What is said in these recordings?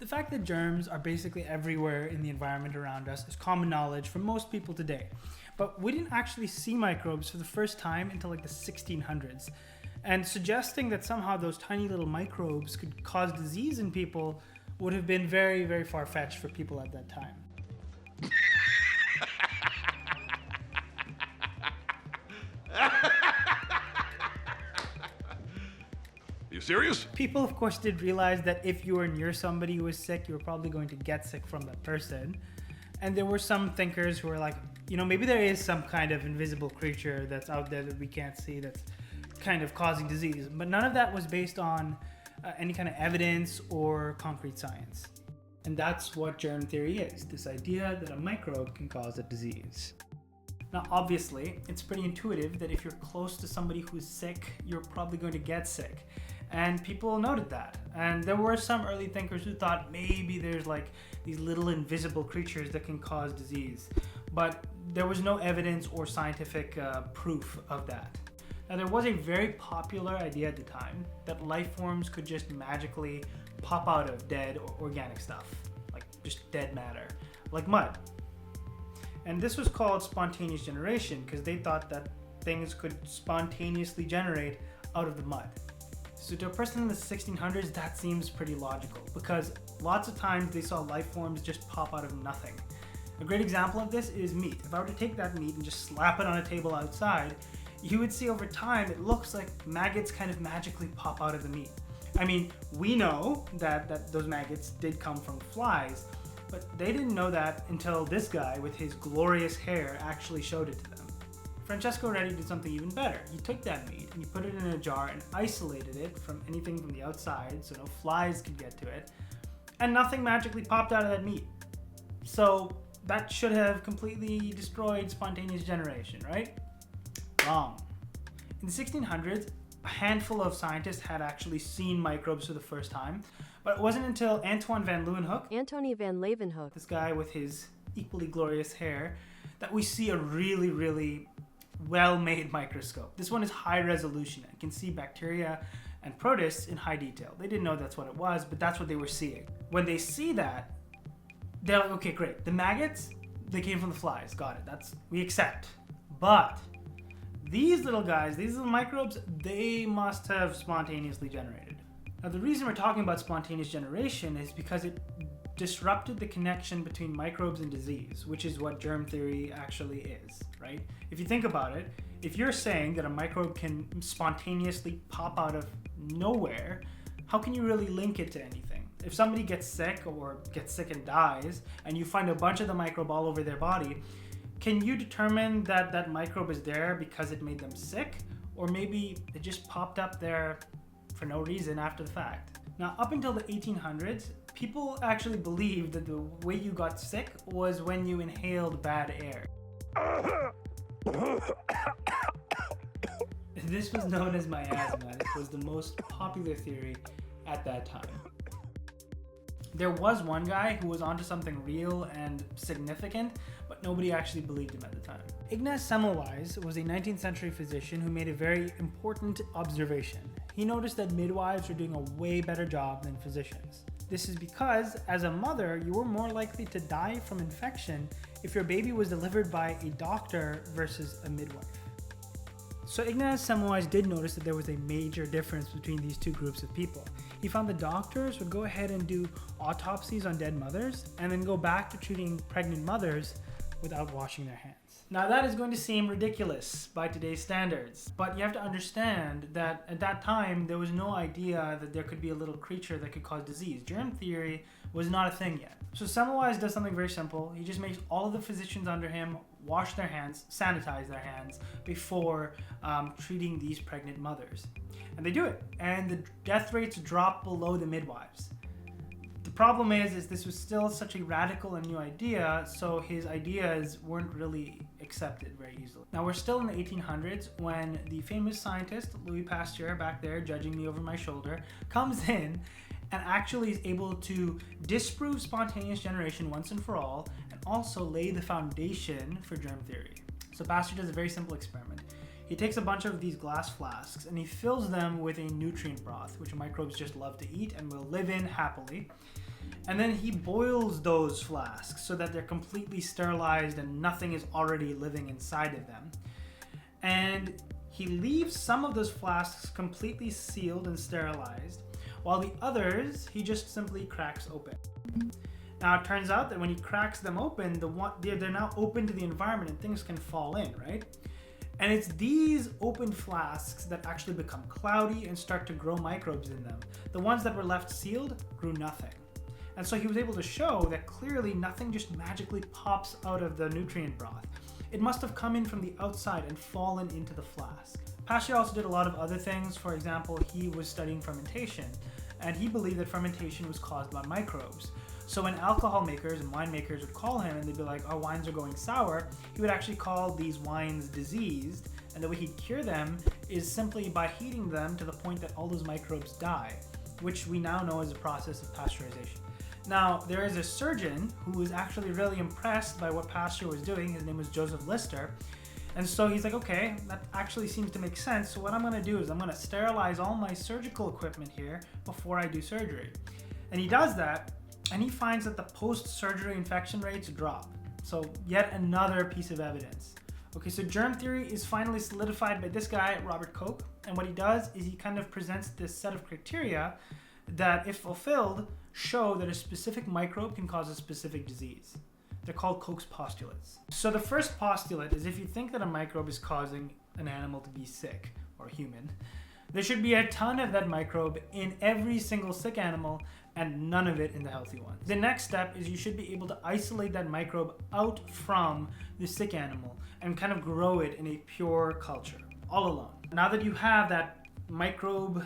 The fact that germs are basically everywhere in the environment around us is common knowledge for most people today. But we didn't actually see microbes for the first time until like the 1600s. And suggesting that somehow those tiny little microbes could cause disease in people would have been very, very far-fetched for people at that time. You serious? People, of course, did realize that if you were near somebody who was sick, you were probably going to get sick from that person. And there were some thinkers who were like, you know, maybe there is some kind of invisible creature that's out there that we can't see that's kind of causing disease. But none of that was based on any kind of evidence or concrete science. And that's what germ theory is, this idea that a microbe can cause a disease. Now, obviously, it's pretty intuitive that if you're close to somebody who's sick, you're probably going to get sick. And people noted that. And there were some early thinkers who thought maybe there's like these little invisible creatures that can cause disease. But there was no evidence or scientific proof of that. Now, there was a very popular idea at the time that life forms could just magically pop out of dead or organic stuff, like just dead matter, like mud. And this was called spontaneous generation because they thought that things could spontaneously generate out of the mud. So to a person in the 1600s, that seems pretty logical because lots of times they saw life forms just pop out of nothing. A great example of this is meat. If I were to take that meat and just slap it on a table outside, you would see over time it looks like maggots kind of magically pop out of the meat. I mean, we know that those maggots did come from flies, but they didn't know that until this guy with his glorious hair actually showed it to them. Francesco Redi did something even better. He took that meat and he put it in a jar and isolated it from anything from the outside so no flies could get to it, and nothing magically popped out of that meat. So that should have completely destroyed spontaneous generation, right? Wrong. In the 1600s, a handful of scientists had actually seen microbes for the first time, but it wasn't until Antoine van Leeuwenhoek, this guy with his equally glorious hair, that we see a really, really well-made microscope. This one is high resolution and can see bacteria and protists in high detail. They didn't know that's what it was, but that's what they were seeing. When they see that, they're like, okay, great. The maggots, they came from the flies. Got it. We accept. But these little guys, these little microbes, they must have spontaneously generated. Now, the reason we're talking about spontaneous generation is because it disrupted the connection between microbes and disease, which is what germ theory actually is, right? If you think about it, if you're saying that a microbe can spontaneously pop out of nowhere, how can you really link it to anything? If somebody gets sick and dies, and you find a bunch of the microbe all over their body, can you determine that that microbe is there because it made them sick? Or maybe it just popped up there for no reason after the fact? Now, up until the 1800s, people actually believed that the way you got sick was when you inhaled bad air. This was known as miasma. It was the most popular theory at that time. There was one guy who was onto something real and significant, but nobody actually believed him at the time. Ignaz Semmelweis was a 19th century physician who made a very important observation. He noticed that midwives were doing a way better job than physicians. This is because, as a mother, you were more likely to die from infection if your baby was delivered by a doctor versus a midwife. So Ignaz Semmelweis did notice that there was a major difference between these two groups of people. He found that doctors would go ahead and do autopsies on dead mothers and then go back to treating pregnant mothers without washing their hands. Now, that is going to seem ridiculous by today's standards, but you have to understand that at that time there was no idea that there could be a little creature that could cause disease. Germ theory was not a thing yet. So Semmelweis does something very simple. He just makes all of the physicians under him wash their hands, sanitize their hands before treating these pregnant mothers. And they do it, and the death rates drop below the midwives. The problem is this was still such a radical and new idea, so his ideas weren't really accepted very easily. Now, we're still in the 1800s when the famous scientist Louis Pasteur, back there judging me over my shoulder, comes in and actually is able to disprove spontaneous generation once and for all, and also lay the foundation for germ theory. So Pasteur does a very simple experiment. He takes a bunch of these glass flasks and he fills them with a nutrient broth, which microbes just love to eat and will live in happily. And then he boils those flasks so that they're completely sterilized and nothing is already living inside of them. And he leaves some of those flasks completely sealed and sterilized, while the others he just simply cracks open. Now it turns out that when he cracks them open, they're now open to the environment and things can fall in, right? And it's these opened flasks that actually become cloudy and start to grow microbes in them. The ones that were left sealed grew nothing. And so he was able to show that clearly nothing just magically pops out of the nutrient broth. It must have come in from the outside and fallen into the flask. Pasteur also did a lot of other things. For example, he was studying fermentation, and he believed that fermentation was caused by microbes. So when alcohol makers and winemakers would call him and they'd be like, our wines are going sour, he would actually call these wines diseased, and the way he'd cure them is simply by heating them to the point that all those microbes die, which we now know is a process of pasteurization. Now, there is a surgeon who was actually really impressed by what Pasteur was doing. His name was Joseph Lister. And so he's like, okay, that actually seems to make sense. So what I'm going to do is I'm going to sterilize all my surgical equipment here before I do surgery. And he does that, and he finds that the post-surgery infection rates drop. So yet another piece of evidence. Okay, so germ theory is finally solidified by this guy, Robert Koch. And what he does is he kind of presents this set of criteria that, if fulfilled, show that a specific microbe can cause a specific disease. They're called Koch's postulates. So the first postulate is, if you think that a microbe is causing an animal to be sick, or human, there should be a ton of that microbe in every single sick animal and none of it in the healthy one. The next step is you should be able to isolate that microbe out from the sick animal and kind of grow it in a pure culture, all alone. Now that you have that microbe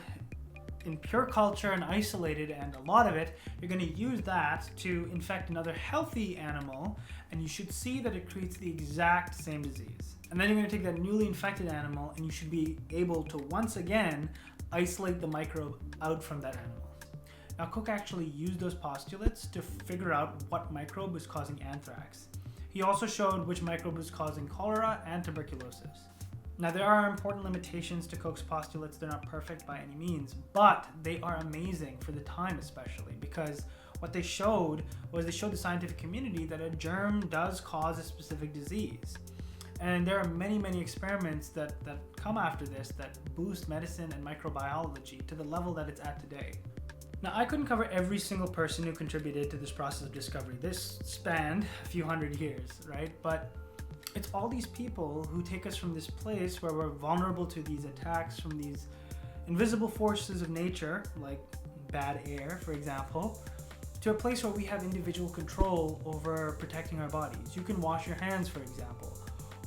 in pure culture and isolated, and a lot of it, you're going to use that to infect another healthy animal, and you should see that it creates the exact same disease. And then you're going to take that newly infected animal and you should be able to once again isolate the microbe out from that animal. Now, Koch actually used those postulates to figure out what microbe was causing anthrax. He also showed which microbe was causing cholera and tuberculosis. Now, there are important limitations to Koch's postulates. They're not perfect by any means, but they are amazing for the time, especially because what they showed was they showed the scientific community that a germ does cause a specific disease. And there are many, many experiments that come after this that boost medicine and microbiology to the level that it's at today. Now, I couldn't cover every single person who contributed to this process of discovery. This spanned a few hundred years, right? But it's all these people who take us from this place where we're vulnerable to these attacks from these invisible forces of nature, like bad air, for example, to a place where we have individual control over protecting our bodies. You can wash your hands, for example,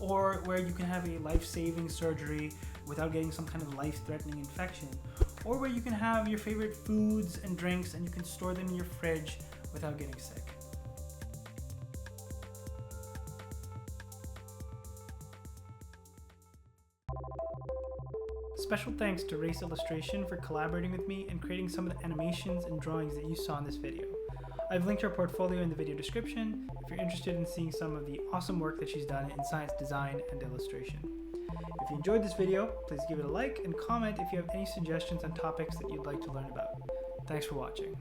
or where you can have a life-saving surgery without getting some kind of life-threatening infection, or where you can have your favorite foods and drinks and you can store them in your fridge without getting sick. Special thanks to WRAYCE Illustration for collaborating with me and creating some of the animations and drawings that you saw in this video. I've linked her portfolio in the video description if you're interested in seeing some of the awesome work that she's done in science design and illustration. If you enjoyed this video, please give it a like and comment if you have any suggestions on topics that you'd like to learn about. Thanks for watching.